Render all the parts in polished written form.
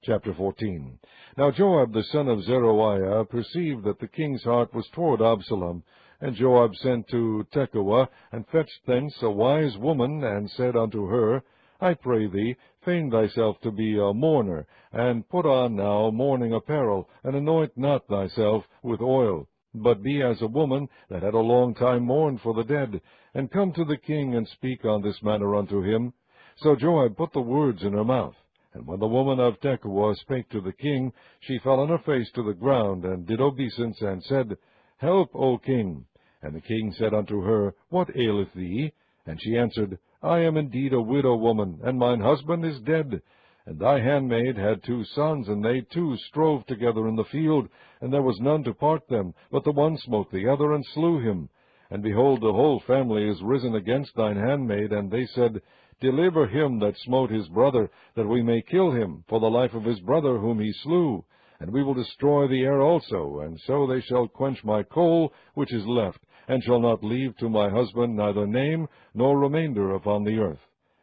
Chapter 14. Now Joab the son of Zeruiah perceived that the king's heart was toward Absalom, and Joab sent to Tekoa, and fetched thence a wise woman, and said unto her, I pray thee, feign thyself to be a mourner, and put on now mourning apparel, and anoint not thyself with oil, but be as a woman that had a long time mourned for the dead, and come to the king, and speak on this manner unto him. So Joab put the words in her mouth. And when the woman of Tekoa spake to the king, she fell on her face to the ground, and did obeisance, and said, Help, O king. And the king said unto her, What aileth thee? And she answered, I am indeed a widow woman, and mine husband is dead. And thy handmaid had 2 sons, and they 2 strove together in the field, and there was none to part them, but the one smote the other, and slew him. And behold, the whole family is risen against thine handmaid, and they said, Deliver him that smote his brother, that we may kill him, for the life of his brother whom he slew. And we will destroy the heir also, and so they shall quench my coal which is left, and shall not leave to my husband neither name nor remainder upon the earth.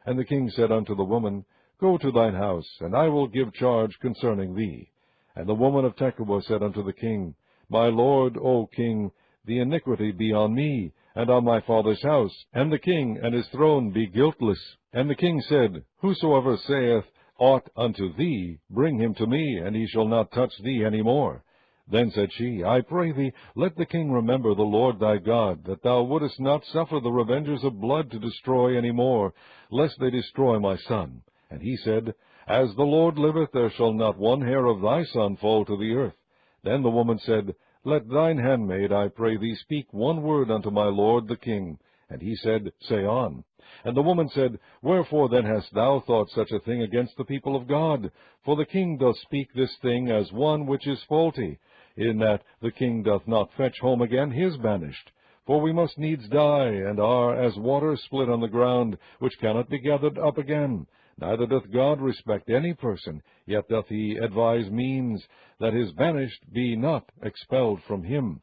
And the king said unto the woman, Go to thine house, and I will give charge concerning thee. And the woman of Tekoa said unto the king, My lord, O king, the iniquity be on me, and on my father's house, and the king and his throne be guiltless. And the king said, Whosoever saith aught unto thee, bring him to me, and he shall not touch thee any more. Then said she, I pray thee, let the king remember the Lord thy God, that thou wouldest not suffer the revengers of blood to destroy any more, lest they destroy my son. And he said, As the Lord liveth, there shall not one hair of thy son fall to the earth. Then the woman said, Let thine handmaid, I pray thee, speak one word unto my lord the king. And he said, Say on. And the woman said, Wherefore then hast thou thought such a thing against the people of God? For the king doth speak this thing as one which is faulty, in that the king doth not fetch home again his banished. For we must needs die, and are as water split on the ground, which cannot be gathered up again. Neither doth God respect any person, yet doth he advise means, that his banished be not expelled from him.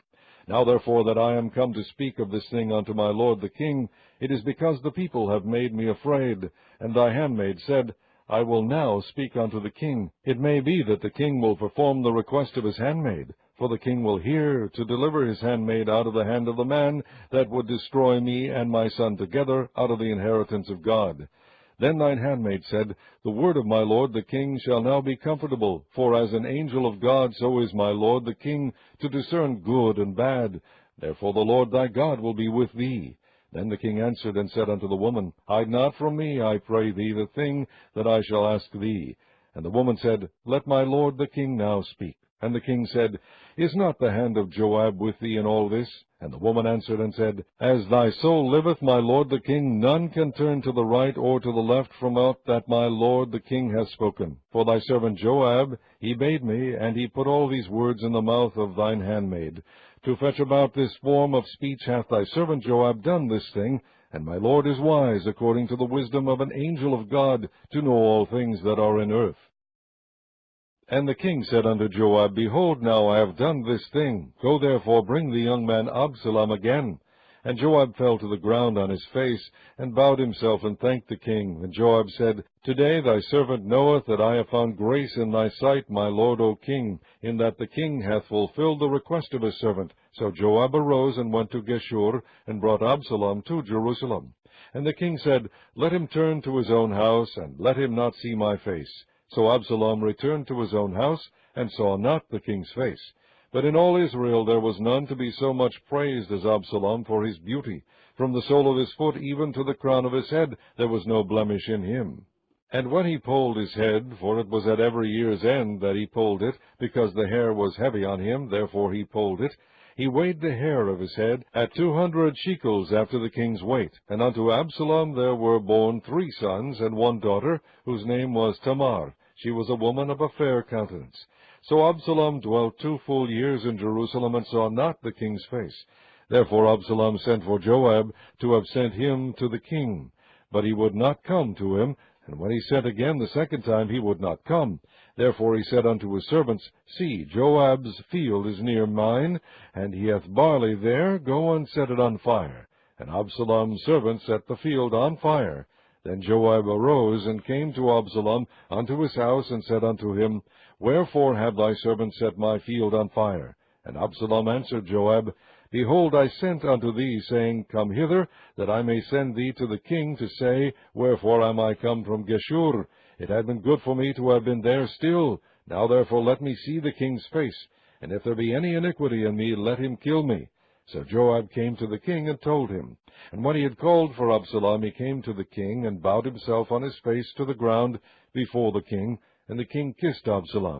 Now therefore that I am come to speak of this thing unto my lord the king, it is because the people have made me afraid. And thy handmaid said, I will now speak unto the king. It may be that the king will perform the request of his handmaid, for the king will hear to deliver his handmaid out of the hand of the man that would destroy me and my son together out of the inheritance of God. Then thine handmaid said, The word of my lord the king shall now be comfortable, for as an angel of God so is my lord the king to discern good and bad. Therefore the Lord thy God will be with thee. Then the king answered and said unto the woman, Hide not from me, I pray thee, the thing that I shall ask thee. And the woman said, Let my lord the king now speak. And the king said, Is not the hand of Joab with thee in all this? And the woman answered and said, As thy soul liveth, my lord the king, none can turn to the right or to the left from aught that my lord the king hath spoken. For thy servant Joab, he bade me, and he put all these words in the mouth of thine handmaid. To fetch about this form of speech hath thy servant Joab done this thing, and my lord is wise, according to the wisdom of an angel of God, to know all things that are in earth. And the king said unto Joab, Behold, now I have done this thing. Go therefore, bring the young man Absalom again. And Joab fell to the ground on his face, and bowed himself, and thanked the king. And Joab said, Today thy servant knoweth that I have found grace in thy sight, my lord, O king, in that the king hath fulfilled the request of his servant. So Joab arose and went to Geshur, and brought Absalom to Jerusalem. And the king said, Let him turn to his own house, and let him not see my face. So Absalom returned to his own house, and saw not the king's face. But in all Israel there was none to be so much praised as Absalom for his beauty. From the sole of his foot even to the crown of his head there was no blemish in him. And when he polled his head, for it was at every year's end that he polled it, because the hair was heavy on him, therefore he polled it, he weighed the hair of his head at 200 shekels after the king's weight. And unto Absalom there were born 3 sons and 1 daughter, whose name was Tamar. She was a woman of a fair countenance. So Absalom dwelt 2 full years in Jerusalem, and saw not the king's face. Therefore Absalom sent for Joab to have sent him to the king. But he would not come to him, and when he sent again the second time, he would not come. Therefore he said unto his servants, See, Joab's field is near mine, and he hath barley there. Go and set it on fire. And Absalom's servants set the field on fire. Then Joab arose, and came to Absalom unto his house, and said unto him, Wherefore have thy servant set my field on fire? And Absalom answered Joab, Behold, I sent unto thee, saying, Come hither, that I may send thee to the king, to say, Wherefore am I come from Geshur? It had been good for me to have been there still. Now therefore let me see the king's face, and if there be any iniquity in me, let him kill me. So Joab came to the king, and told him. And when he had called for Absalom, he came to the king, and bowed himself on his face to the ground before the king, and the king kissed Absalom.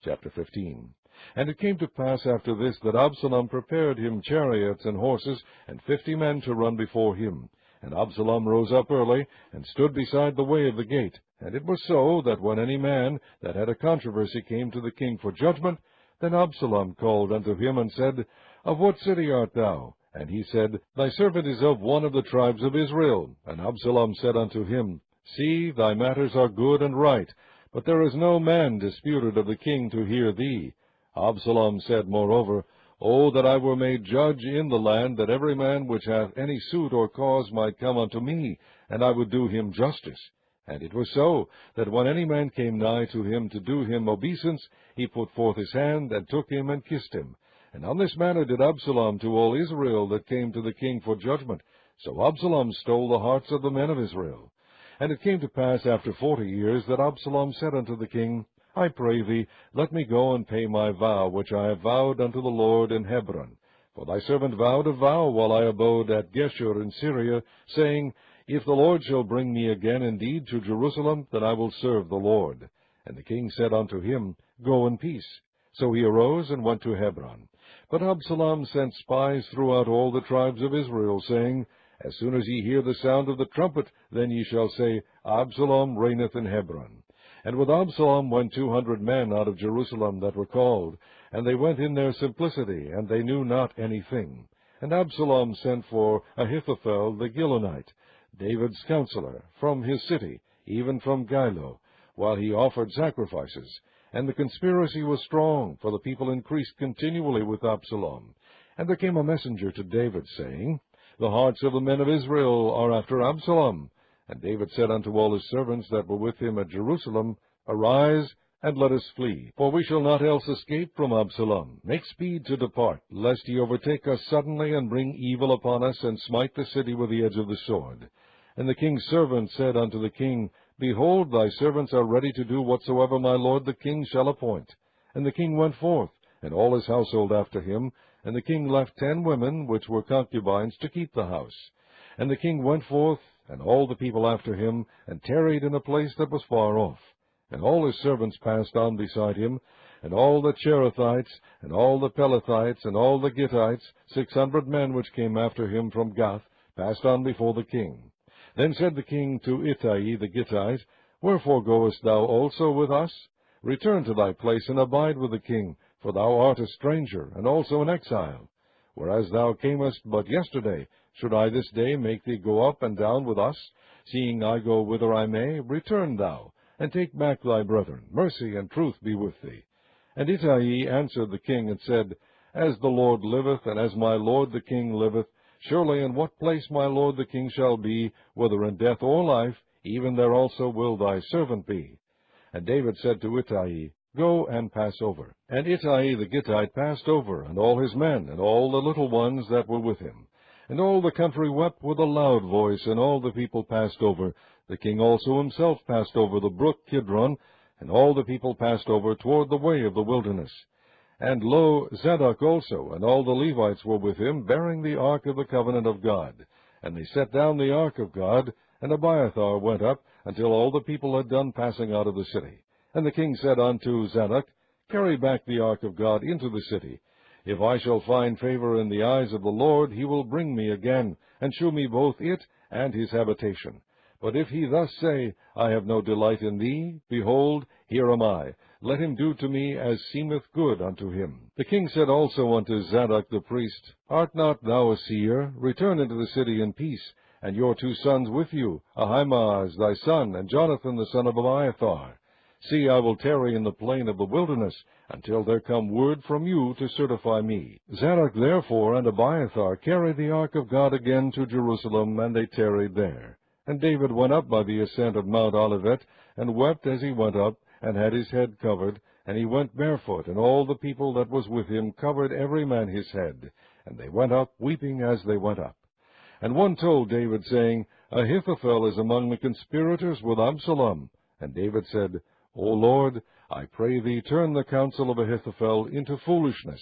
Chapter 15. And it came to pass after this, that Absalom prepared him chariots and horses, and 50 men to run before him. And Absalom rose up early, and stood beside the way of the gate. And it was so, that when any man that had a controversy came to the king for judgment, then Absalom called unto him, and said, Of what city art thou? And he said, Thy servant is of one of the tribes of Israel. And Absalom said unto him, See, thy matters are good and right, but there is no man disputed of the king to hear thee. Absalom said moreover, O that I were made judge in the land, that every man which hath any suit or cause might come unto me, and I would do him justice. And it was so, that when any man came nigh to him to do him obeisance, he put forth his hand, and took him, and kissed him. And on this manner did Absalom to all Israel that came to the king for judgment. So Absalom stole the hearts of the men of Israel. And it came to pass after 40 years, that Absalom said unto the king, I pray thee, let me go and pay my vow, which I have vowed unto the Lord in Hebron. For thy servant vowed a vow while I abode at Geshur in Syria, saying, If the Lord shall bring me again indeed to Jerusalem, then I will serve the Lord. And the king said unto him, Go in peace. So he arose and went to Hebron. But Absalom sent spies throughout all the tribes of Israel, saying, As soon as ye hear the sound of the trumpet, then ye shall say, Absalom reigneth in Hebron. And with Absalom went 200 men out of Jerusalem that were called, and they went in their simplicity, and they knew not anything. And Absalom sent for Ahithophel the Gilonite, David's counselor, from his city, even from Gilo, while he offered sacrifices. And the conspiracy was strong, for the people increased continually with Absalom. And there came a messenger to David, saying, The hearts of the men of Israel are after Absalom. And David said unto all his servants that were with him at Jerusalem, Arise, and let us flee, for we shall not else escape from Absalom. Make speed to depart, lest he overtake us suddenly, and bring evil upon us, and smite the city with the edge of the sword. And the king's servant said unto the king, Behold, thy servants are ready to do whatsoever my lord the king shall appoint. And the king went forth, and all his household after him, and the king left 10 women, which were concubines, to keep the house. And the king went forth, and all the people after him, and tarried in a place that was far off. And all his servants passed on beside him, and all the Cherethites, and all the Pelethites, and all the Gittites, 600 men which came after him from Gath, passed on before the king. Then said the king to Ittai the Gittite, Wherefore goest thou also with us? Return to thy place, and abide with the king, for thou art a stranger, and also an exile. Whereas thou camest but yesterday, should I this day make thee go up and down with us? Seeing I go whither I may, return thou, and take back thy brethren. Mercy and truth be with thee. And Ittai answered the king, and said, As the Lord liveth, and as my lord the king liveth, surely in what place my lord the king shall be, whether in death or life, even there also will thy servant be. And David said to Ittai, Go and pass over. And Ittai the Gittite passed over, and all his men, and all the little ones that were with him. And all the country wept with a loud voice, and all the people passed over. The king also himself passed over the brook Kidron, and all the people passed over toward the way of the wilderness. And lo, Zadok also, and all the Levites were with him, bearing the ark of the covenant of God. And they set down the ark of God, and Abiathar went up, until all the people had done passing out of the city. And the king said unto Zadok, Carry back the ark of God into the city. If I shall find favor in the eyes of the Lord, he will bring me again, and shew me both it and his habitation. But if he thus say, I have no delight in thee, behold, here am I. Let him do to me as seemeth good unto him. The king said also unto Zadok the priest, Art not thou a seer? Return into the city in peace, and your 2 sons with you, Ahimaaz thy son, and Jonathan the son of Abiathar. See, I will tarry in the plain of the wilderness, until there come word from you to certify me. Zadok therefore and Abiathar carried the ark of God again to Jerusalem, and they tarried there. And David went up by the ascent of Mount Olivet, and wept as he went up, and had his head covered, and he went barefoot, and all the people that was with him covered every man his head. And they went up, weeping as they went up. And one told David, saying, Ahithophel is among the conspirators with Absalom. And David said, O Lord, I pray thee, turn the counsel of Ahithophel into foolishness.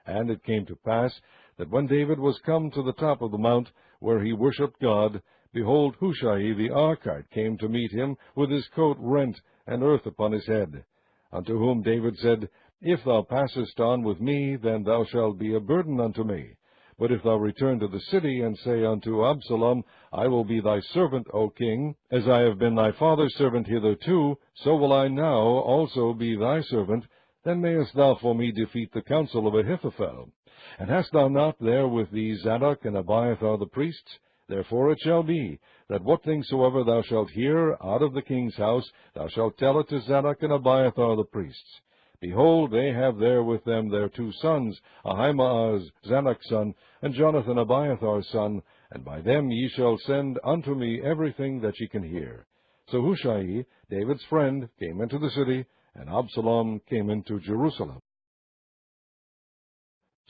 And it came to pass, that when David was come to the top of the mount, where he worshipped God, behold, Hushai the Archite came to meet him, with his coat rent, and earth upon his head. Unto whom David said, If thou passest on with me, then thou shalt be a burden unto me. But if thou return to the city, and say unto Absalom, I will be thy servant, O king, as I have been thy father's servant hitherto, so will I now also be thy servant, then mayest thou for me defeat the counsel of Ahithophel. And hast thou not there with thee Zadok and Abiathar the priests? Therefore it shall be, that what things soever thou shalt hear out of the king's house, thou shalt tell it to Zadok and Abiathar the priests. Behold, they have there with them their 2 sons, Ahimaaz Zadok's son, and Jonathan Abiathar's son, and by them ye shall send unto me everything that ye can hear. So Hushai, David's friend, came into the city, and Absalom came into Jerusalem.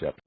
Chapter